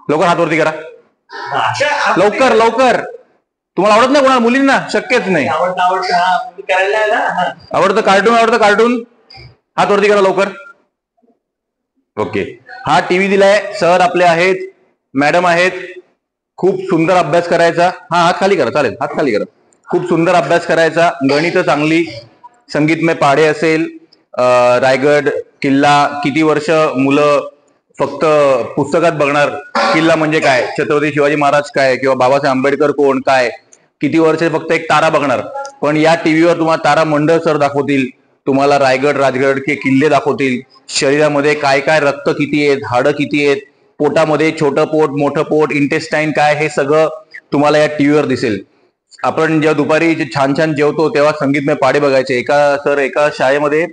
लवकर हात वरती करा, अच्छा, लवकर लवकर. तुम्हाला आवडत नाही कोणाला? मुलींना शक्यच नाही. आवडतं आवडतं, हा करायला आहे ना. आवडतं कार्टून, आवडतं कार्टून. हात वरती करा लवकर. ओके. हा टीव्ही दिलाय. सर आपले आहेत, मॅडम आहेत. खूप सुंदर अभ्यास करायचा. हा हात खाली करा, चालेल, हात खाली करा. खूप सुंदर अभ्यास करायचा. गणित चांगली, संगीतमय पाढे असेल, रायगड किल्ला. किती वर्ष मुलं फक्त पुस्तकात बघणार किल्ला म्हणजे काय, छत्रपती शिवाजी महाराज काय, किंवा बाबासाहेब आंबेडकर कोण काय, किती वर्ष फक्त एक तारा बघणार. पण या टीव्हीवर तुम्हाला तारा मंडळ सर दाखवतील, तुम्हाला रायगड राजगड के किल्ले दाखवतील, शरीरामध्ये काय काय रक्त किती आहेत, हाडं किती आहेत, पोटामध्ये छोटं पोट मोठं पोट, इंटेस्टाईन काय, हे सगळं तुम्हाला या टीव्हीवर दिसेल. आपण जेव्हा दुपारी छान छान जेवतो तेव्हा संगीतमय पाढे बघायचे. एका शाळेमध्ये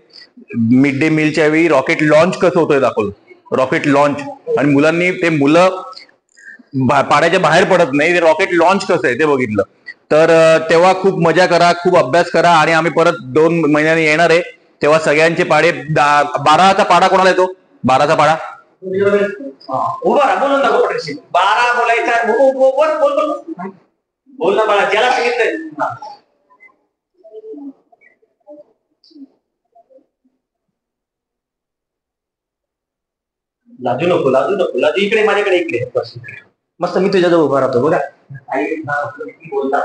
मिड डे मीलच्या वेळी रॉकेट लॉन्च कसं होतंय दाखवलं, रॉकेट लॉन्च. आणि मुलांनी ते मुलं पाड्याच्या बाहेर पडत नाही, ते रॉकेट लॉन्च कसं आहे ते बघितलं. तर तेव्हा खूप मजा करा, खूप अभ्यास करा. आणि आम्ही परत 2 महिन्यांनी येणार आहे, तेव्हा सगळ्यांचे पाढे. 12चा पाढा कोणाला येतो? 12चा पाढा उभा राहा, बोलून दाखव. 12 बोलायचा. बोल ना बाळा, ज्याला सांगितलंय. लाजू नको, लाजू नको, लाजू. इकडे माझ्याकडे, इकडे बस. मस्त मी तुझ्याजवळ उभा राहतो बघा. आई बोलतात.